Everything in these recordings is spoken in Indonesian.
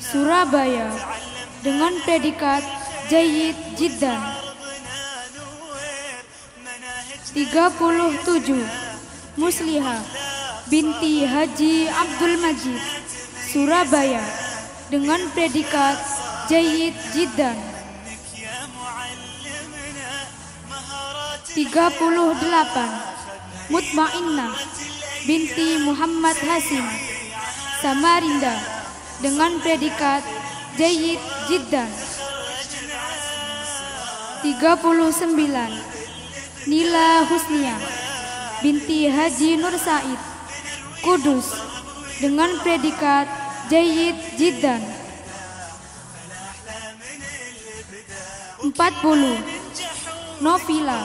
Surabaya dengan predikat Jayyid Jiddan. 37 Muslihah binti Haji Abdul Majid, Surabaya dengan predikat Jayyid Jiddan. 38 Mutmainnah binti Muhammad Hasim, Samarinda dengan predikat Jayyid Jiddan. 39 Nila Husnia binti Haji Nur Said, Kudus dengan predikat Jayyid Jiddan. 40 Novila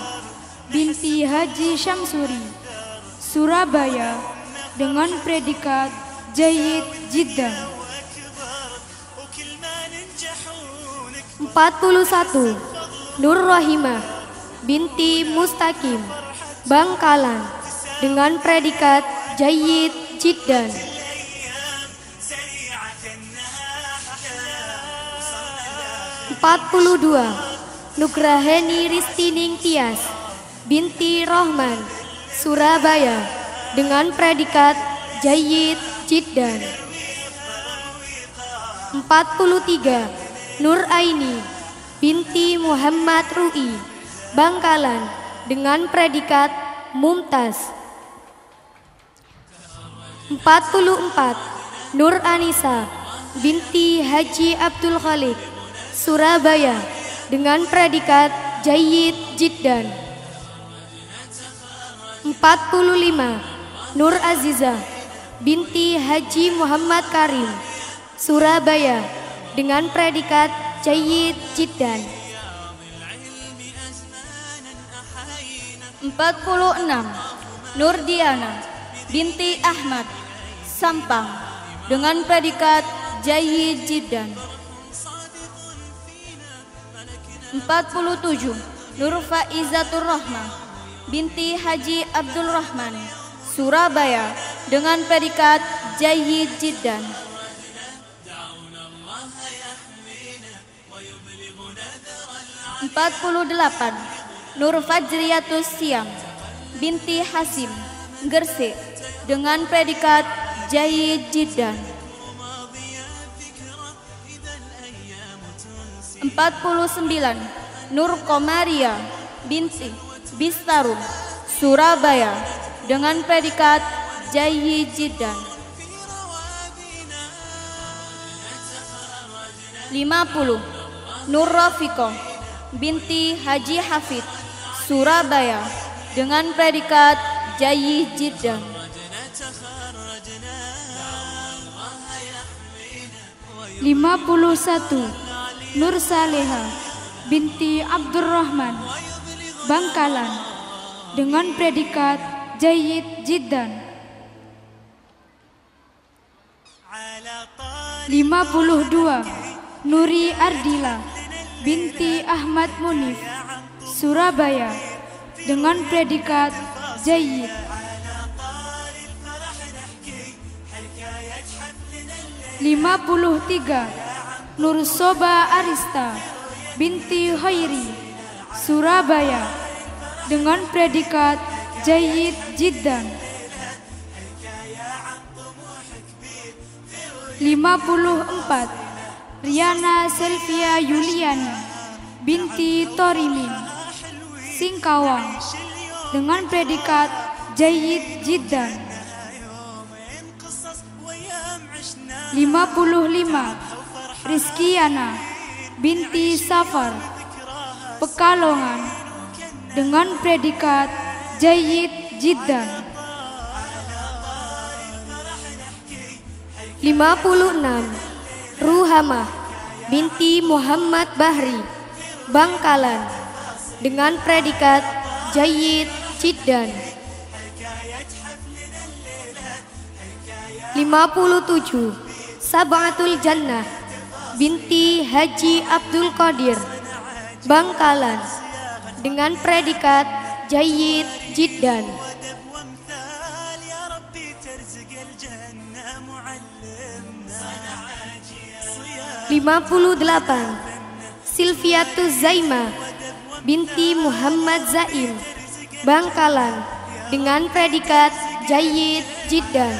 binti Haji Syamsuri, Surabaya dengan predikat Jayyid Jiddan. 41 Nur Rahimah binti Mustaqim, Bangkalan dengan predikat Jayyid Jiddan. 42 Nugraheni Ristining Tias binti Rohman, Surabaya dengan predikat Jayyid Jiddan. 43 Nur Aini binti Muhammad Rui, Bangkalan dengan predikat Mumtaz. 44 Nur Anisa binti Haji Abdul Khalik, Surabaya dengan predikat Jayyid Jiddan. 45 Nur Azizah binti Haji Muhammad Karim, Surabaya dengan predikat Jayyid Jiddan. 46 Nur Diana binti Ahmad, Sampang dengan predikat Jayyid Jiddan. 47 Nur Faizatur Rahmah binti Haji Abdul Rahman, Surabaya dengan predikat Jayyid Jiddan. 48 Nur Fajriyatus Siam binti Hasim, Gresik dengan predikat Jayyid Jiddan. 49 Nur Komaria binti Bistarum, Surabaya dengan predikat Jayyid Jiddan. 50 Nur Rafiqah binti Haji Hafid, Surabaya dengan predikat Jayyid Jiddan. 51 Nur Saleha binti Abdurrahman, Bangkalan dengan predikat Jayyid Jiddan. 52 Nuri Ardila binti Ahmad Munif, Surabaya dengan predikat Jayyid. 53 Nur Soba Arista binti Khairi, Surabaya dengan predikat Jayyid Jiddan. 54 Riana Selvia Yuliani binti Torimin, Singkawang dengan predikat Jayyid Jiddan. 55 Rizkiana binti Safar, Pekalongan dengan predikat Jayyid Jiddan. 56 Ruhamah binti Muhammad Bahri, Bangkalan dengan predikat Jayyid Jiddan. 57 Sab'atul Jannah binti Haji Abdul Qadir, Bangkalan dengan predikat Jayyid Jiddan. 'Syukran. Silviatus Zaima binti Muhammad Zaim, Bangkalan, dengan predikat Jayyid Jiddan.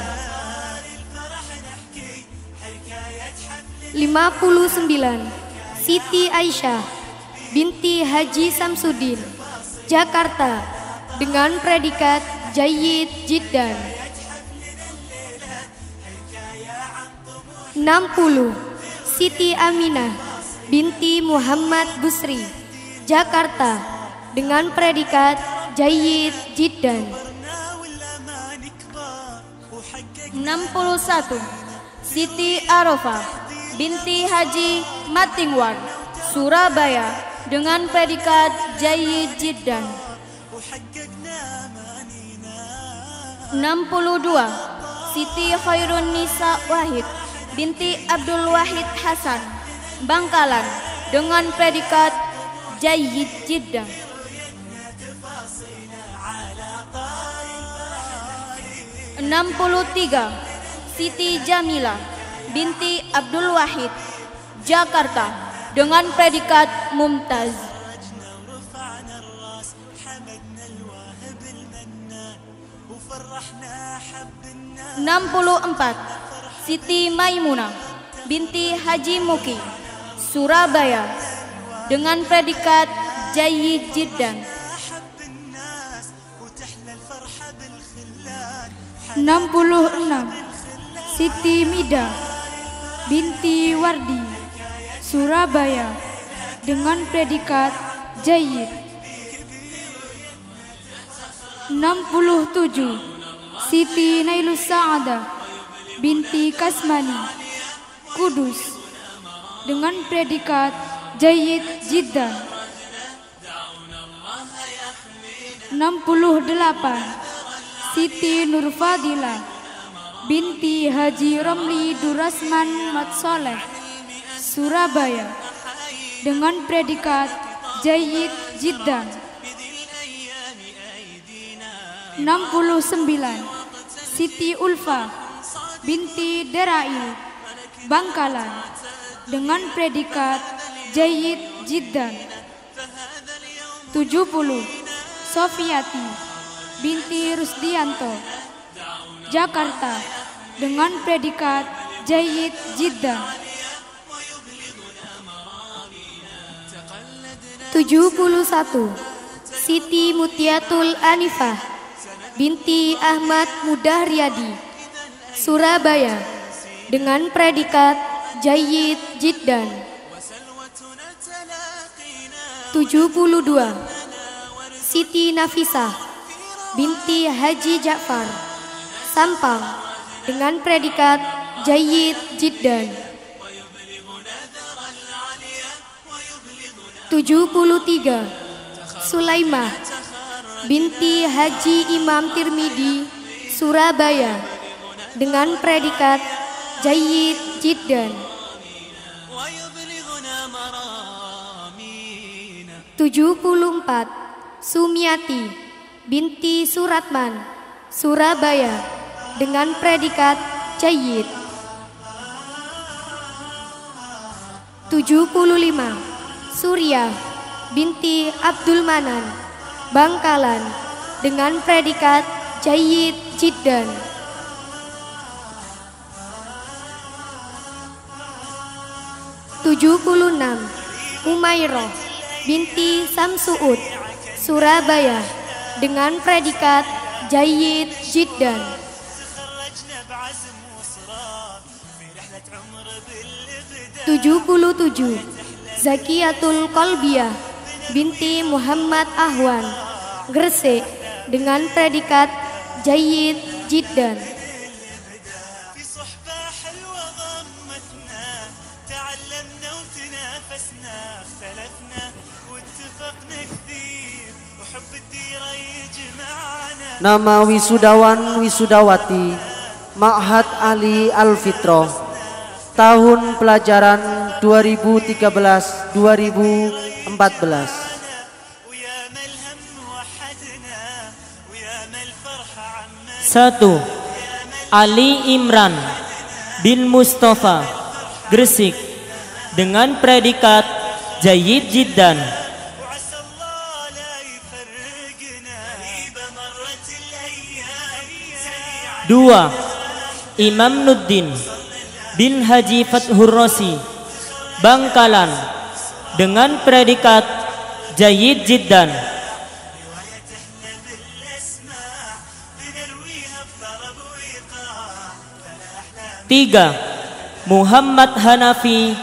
59. Siti Aisyah binti Haji Samsudin, Jakarta, dengan predikat Jayyid Jiddan. 60. Siti Aminah binti Muhammad Busri, Jakarta, dengan predikat Jayyid Jiddan. 61. Siti Arafah binti Haji Matingwan, Surabaya, dengan predikat Jayyid Jiddan. 62. Siti Khairun Nisa Wahid binti Abdul Wahid Hasan, Bangkalan, dengan predikat Jayyid Jiddan. 63. Siti Jamila binti Abdul Wahid, Jakarta, dengan predikat Mumtaz. 64. Siti Maimunah binti Haji Muki, Surabaya, dengan predikat Jayyid Jiddan. 66. Siti Mida binti Wardi, Surabaya, dengan predikat Jayyid. 67. Siti Nailus Sa'adah binti Kasmani, Kudus, dengan predikat Jayyid Jiddan. 68. Siti Nurfadilah binti Haji Romli Durasman Matsoleh, Surabaya, dengan predikat Jayyid Jiddan. 69. Siti Ulfa binti Derail, Bangkalan, dengan predikat Jayyid Jiddan. 70. Sofiati binti Rusdianto, Jakarta, dengan predikat Jayyid Jiddan. 71. Siti Mutiatul Anifah binti Ahmad Mudah Riyadi, Surabaya, dengan predikat Jayyid Jiddan. 72. Siti Nafisah binti Haji Ja'far, Sampang, dengan predikat Jayyid Jiddan. 73. Sulaimah binti Haji Imam Tirmidzi, Surabaya, dengan predikat Jayyid Jiddan. 74. Sumiati binti Suratman, Surabaya, dengan predikat Jayyid. 75. Surya binti Abdul Manan, Bangkalan, dengan predikat Jayyid Jiddan. 76. Umairah binti Samsuud, Surabaya, dengan predikat Jayyid Jiddan. 77. Zakiyatul Qalbiyah binti Muhammad Ahwan, Gresik, dengan predikat Jayyid Jiddan. 8. Nama wisudawan wisudawati Ma'had Ali Al-Fitrah, tahun pelajaran 2013-2014. 1. Ali Imran bin Mustafa, Gresik, dengan predikat Jayyid Jiddan. 2. Imam Nuddin bin Haji Fathur Rosi, Bangkalan, dengan predikat Jayyid Jiddan. 3. Muhammad Hanafi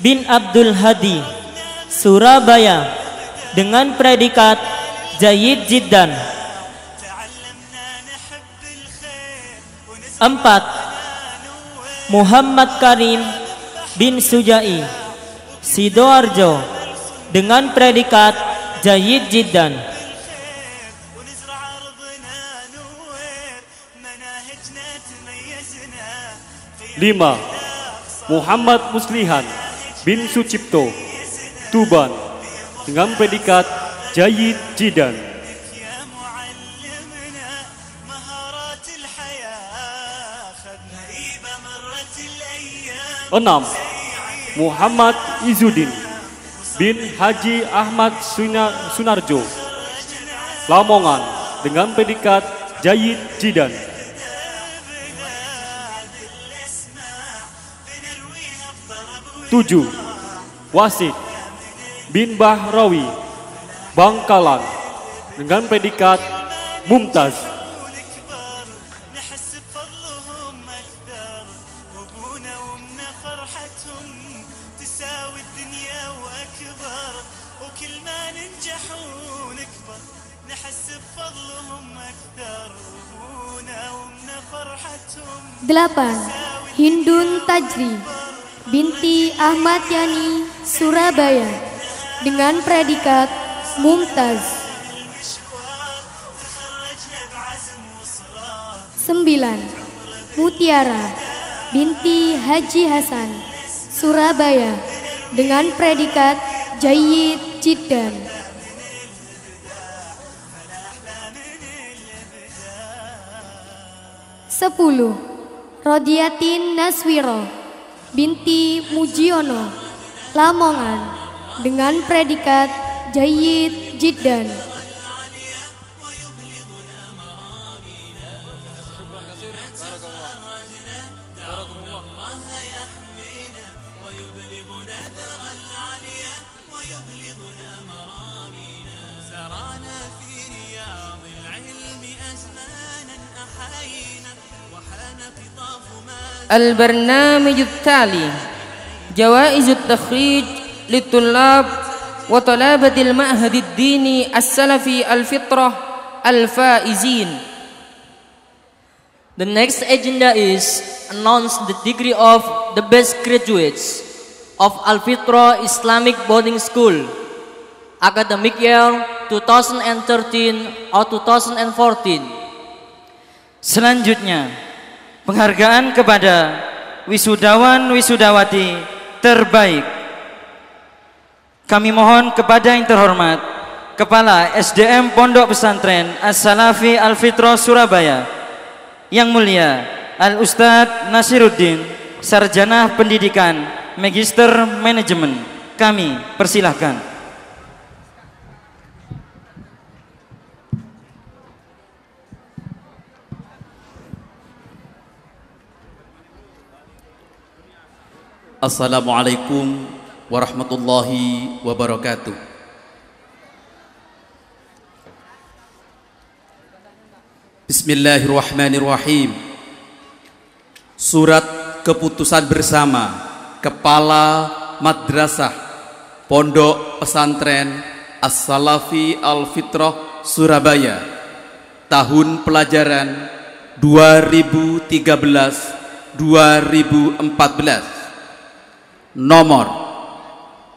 bin Abdul Hadi, Surabaya, dengan predikat Jayyid Jiddan. 4. Muhammad Karim bin Sujai, Sidoarjo, dengan predikat Jayyid Jiddan. 5. Muhammad Muslihan bin Sucipto, Tuban, dengan predikat Jayyid Jiddan. 6. Muhammad Izzuddin bin Haji Ahmad Sunarjo, Lamongan, dengan predikat Jayyid Jiddan. 7. Wasid bin Bahrawi, Bangkalan, dengan predikat Mumtaz. 8. Hindun Tajri binti Ahmad Yani, Surabaya, dengan predikat Mumtaz. 9. Mutiara binti Haji Hasan, Surabaya, dengan predikat Jayyid Jiddan. 10. Rodiatin Naswiro binti Mujiono, Lamongan, dengan predikat Jayyid Jiddan. البرنامج التالي جوائز التخريج للطلاب وطلبة المعهد الديني السلفي الفطرة الفائزين. The next agenda is announce the degree of the best graduates of Al-Fitrah Islamic Boarding School, academic year 2013 or 2014. Selanjutnya, penghargaan kepada wisudawan-wisudawati terbaik. Kami mohon kepada yang terhormat Kepala SDM Pondok Pesantren As-Salafi Al-Fitrah Surabaya, Yang Mulia Al-Ustadz Nasiruddin, Sarjana Pendidikan Magister Manajemen, kami persilahkan. Assalamualaikum warahmatullahi wabarakatuh. Bismillahirrahmanirrahim. Surat keputusan bersama Kepala Madrasah Pondok Pesantren As-Salafi Al-Fitrah Surabaya, tahun pelajaran 2013-2014, nomor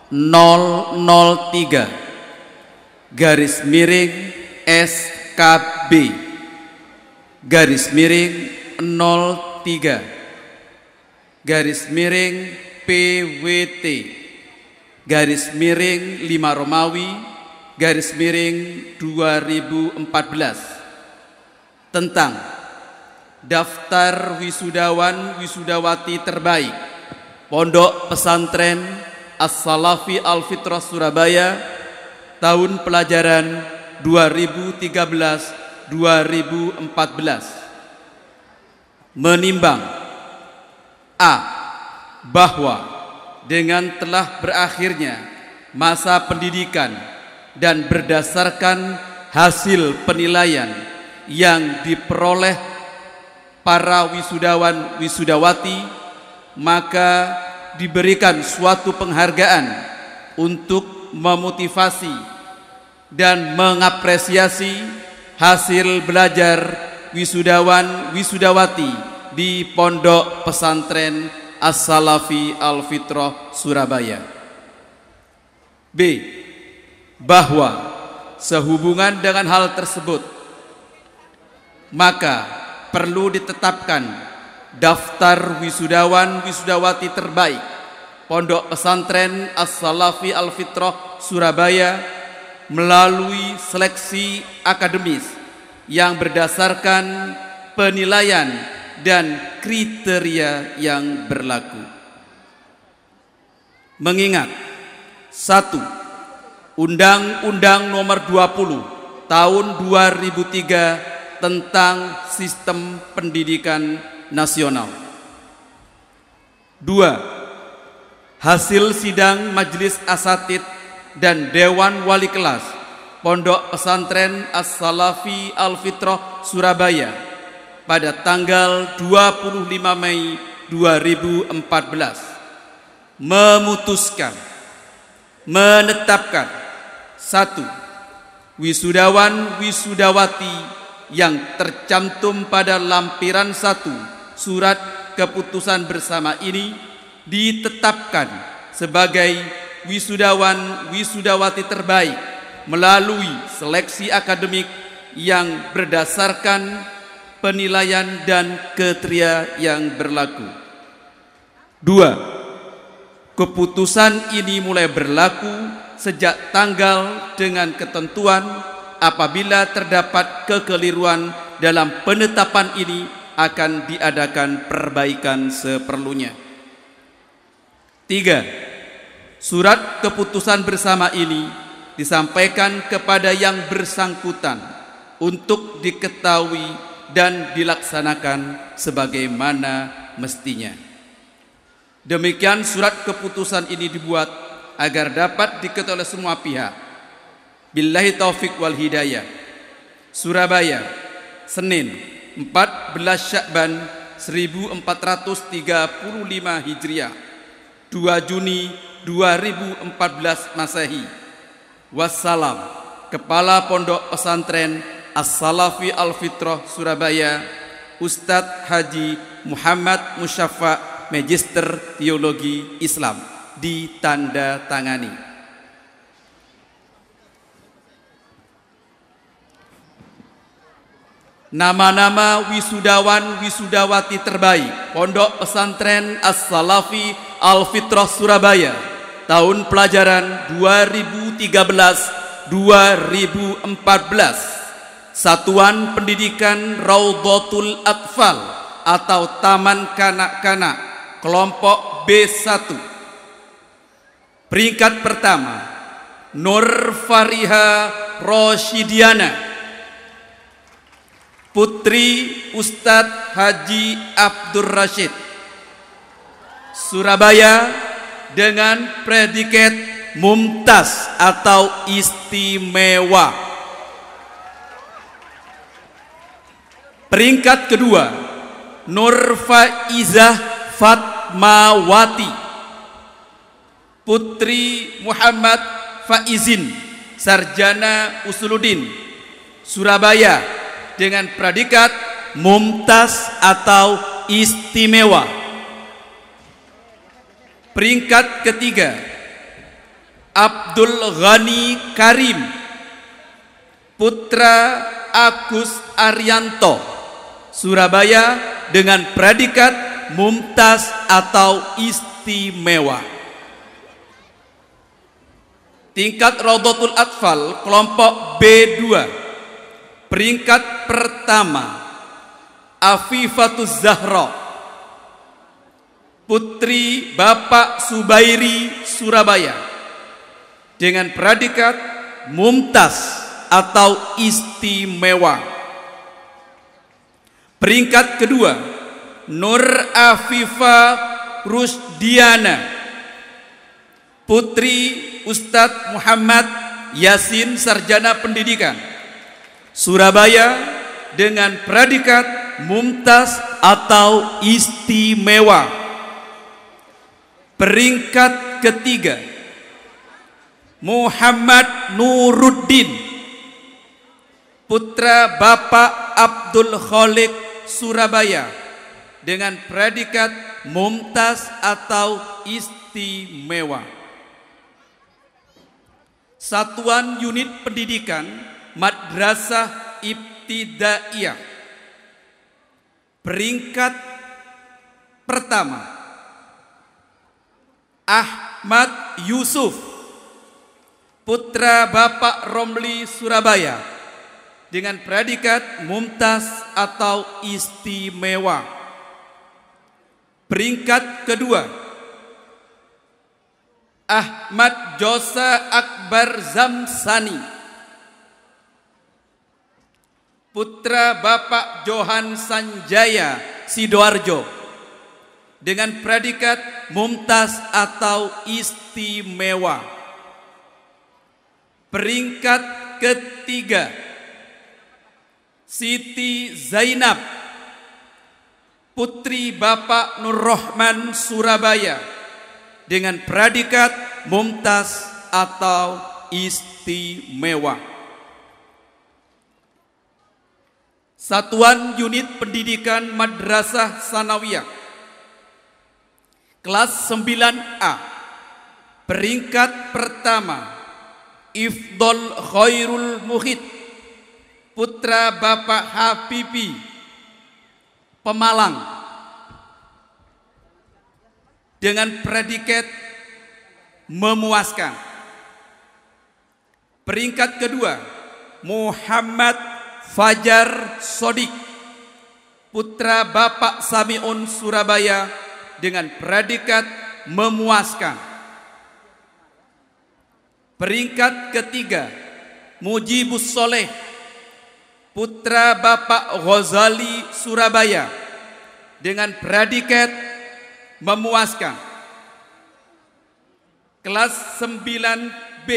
003 garis miring SKB garis miring 03 garis miring PWT garis miring 5 Romawi garis miring 2014 tentang daftar wisudawan wisudawati terbaik Pondok Pesantren As-Salafi Al-Fitrah Surabaya, tahun pelajaran 2013-2014. Menimbang A. Bahwa dengan telah berakhirnya masa pendidikan dan berdasarkan hasil penilaian yang diperoleh para wisudawan wisudawati, maka diberikan suatu penghargaan untuk memotivasi dan mengapresiasi hasil belajar wisudawan wisudawati di Pondok Pesantren As-Salafi Al-Fitrah Surabaya. B. Bahwa sehubungan dengan hal tersebut, maka perlu ditetapkan daftar wisudawan wisudawati terbaik Pondok Pesantren As-Salafi Al-Fitrah Surabaya melalui seleksi akademis yang berdasarkan penilaian dan kriteria yang berlaku. Mengingat 1. Undang-Undang Nomor 20 Tahun 2003 tentang Sistem Pendidikan Nasional. 2. Hasil sidang Majelis Asatid dan Dewan Wali Kelas Pondok Pesantren As-Salafi Al-Fitrah Surabaya pada tanggal 25 Mei 2014 memutuskan, menetapkan 1. Wisudawan wisudawati yang tercantum pada lampiran 1 surat keputusan bersama ini ditetapkan sebagai wisudawan wisudawati terbaik melalui seleksi akademik yang berdasarkan penilaian dan kriteria yang berlaku. 2. Keputusan ini mulai berlaku sejak tanggal dengan ketentuan apabila terdapat kekeliruan dalam penetapan ini akan diadakan perbaikan seperlunya. 3. Surat keputusan bersama ini disampaikan kepada yang bersangkutan untuk diketahui dan dilaksanakan sebagaimana mestinya. Demikian surat keputusan ini dibuat agar dapat diketahui oleh semua pihak. Billahi taufik wal hidayah. Surabaya, Senin 14 Syakban 1435 Hijriah, 2 Juni 2014 Masehi. Wassalam. Kepala Pondok Pesantren As-Salafi Al-Fitrah Surabaya, Ustadz Haji Muhammad Musyafa, Magister Teologi Islam, ditandatangani. Nama-nama wisudawan wisudawati terbaik Pondok Pesantren As-Salafi Al-Fitrah Surabaya tahun pelajaran 2013-2014. Satuan Pendidikan Raudhatul Atfal atau Taman Kanak-Kanak kelompok B1. Peringkat pertama, Nur Fariha Roshidiana, putri Ustadz Haji Abdur Rashid, Surabaya, dengan predikat mumtaz atau istimewa. Peringkat kedua, Nur Faizah Fatmawati, putri Muhammad Faizin, sarjana Usuluddin, Surabaya, dengan predikat mumtaz atau istimewa. Peringkat ketiga, Abdul Ghani Karim, putra Agus Arianto, Surabaya, dengan predikat mumtaz atau istimewa. Tingkat Raudhatul Atfal kelompok B2. Peringkat pertama, Afifatuz Zahra, Putri Bapak Subairi Surabaya dengan predikat mumtaz atau istimewa. Peringkat kedua, Nur Afifa Rusdiana, Putri Ustadz Muhammad Yasin Sarjana Pendidikan, Surabaya dengan predikat mumtaz atau istimewa. Peringkat ketiga, Muhammad Nuruddin, putra Bapak Abdul Khalik Surabaya dengan predikat mumtaz atau istimewa. Satuan Unit Pendidikan Madrasah Ibtidaiyah. Peringkat pertama, Ahmad Yusuf, putra Bapak Romli Surabaya dengan predikat mumtaz atau istimewa. Peringkat kedua, Ahmad Josa Akbar Zamsani, putra Bapak Johan Sanjaya Sidoarjo dengan predikat mumtaz atau istimewa. Peringkat ketiga, Siti Zainab, putri Bapak Nur Rahman Surabaya dengan predikat mumtaz atau istimewa. Satuan Unit Pendidikan Madrasah Sanawiyah kelas 9A. Peringkat pertama, Ifdol Khairul Muhid, putra Bapak Habibi Pemalang dengan predikat memuaskan. Peringkat kedua, Muhammad Fajar Sodik, putra Bapak Samiun Surabaya dengan predikat memuaskan. Peringkat ketiga, Mujibus Soleh, putra Bapak Ghazali Surabaya dengan predikat memuaskan. Kelas 9B.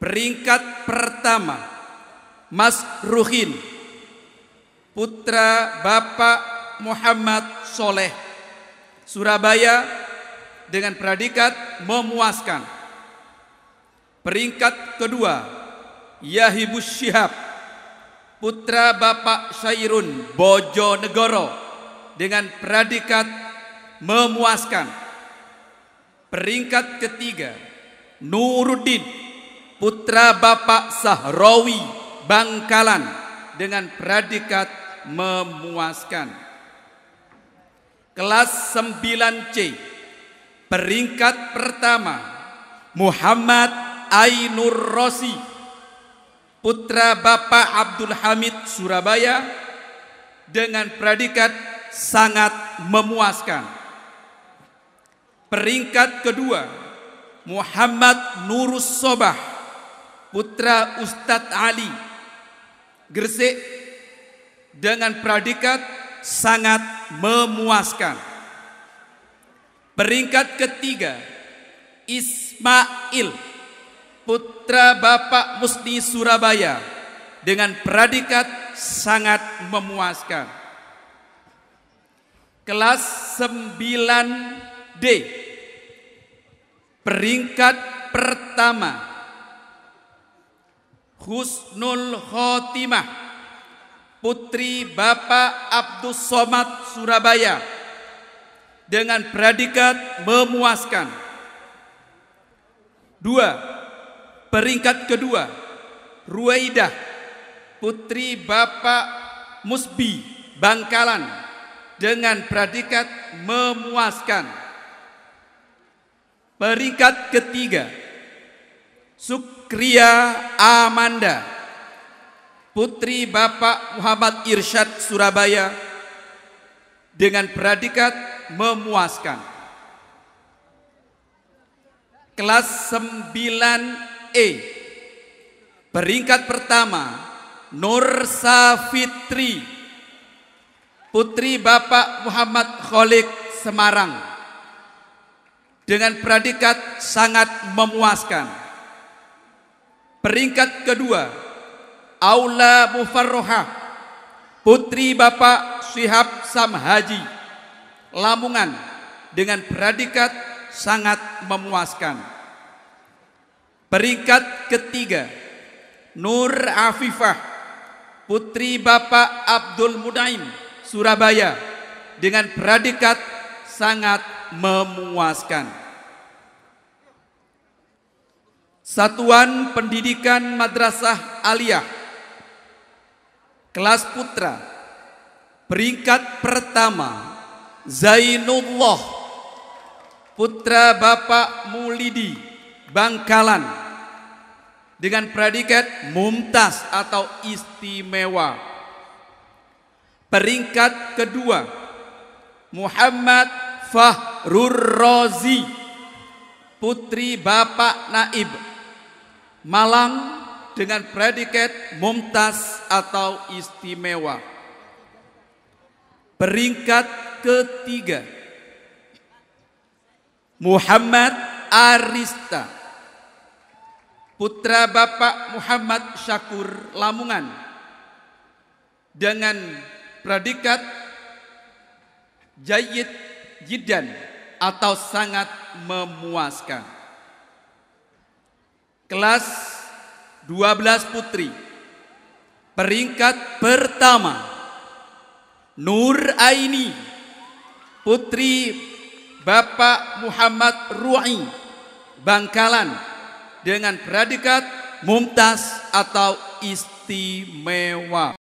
Peringkat pertama, Mas Ruhin, putra Bapak Muhammad Soleh Surabaya dengan predikat memuaskan. Peringkat kedua, Yahibus Syihab, putra Bapak Syairun Bojonegoro dengan predikat memuaskan. Peringkat ketiga, Nuruddin, putra Bapak Sahrawi Bangkalan dengan predikat memuaskan. Kelas 9C. Peringkat pertama, Muhammad Ainur Rosi, putra Bapak Abdul Hamid Surabaya dengan predikat sangat memuaskan. Peringkat kedua, Muhammad Nurus Sobah, putra Ustadz Ali Gresik dengan predikat sangat memuaskan. Peringkat ketiga, Ismail, putra Bapak Musni Surabaya dengan predikat sangat memuaskan. Kelas 9D. Peringkat pertama, Husnul Khotimah, putri Bapak Abdus Somad Surabaya dengan predikat memuaskan. Dua, peringkat kedua, Ruwaidah, putri Bapak Musbi Bangkalan dengan predikat memuaskan. Peringkat ketiga, Sukria Amanda, putri Bapak Muhammad Irsyad Surabaya dengan predikat memuaskan. Kelas 9E, peringkat pertama Nur Safitri, putri Bapak Muhammad Kholik Semarang, dengan predikat sangat memuaskan. Peringkat kedua Aula Mufarrohah, putri Bapak Syihab Samhaji, Lamongan, dengan predikat sangat memuaskan. Peringkat ketiga Nur Afifah, putri Bapak Abdul Mudaim, Surabaya, dengan predikat sangat memuaskan. Satuan Pendidikan Madrasah Aliyah kelas putra, peringkat pertama Zainullah, putra Bapak Mulidi, Bangkalan, dengan predikat mumtaz atau istimewa. Peringkat kedua Muhammad Fahrur Rozi, putri Bapak Naib, Malang, dengan predikat mumtaz atau istimewa. Peringkat ketiga Muhammad Arista, putra Bapak Muhammad Syakur, Lamongan, dengan predikat Jayyid Jiddan atau sangat memuaskan. Kelas 12 putri, peringkat pertama Nur Aini, putri Bapak Muhammad Ru'i, Bangkalan, dengan predikat mumtaz atau istimewa.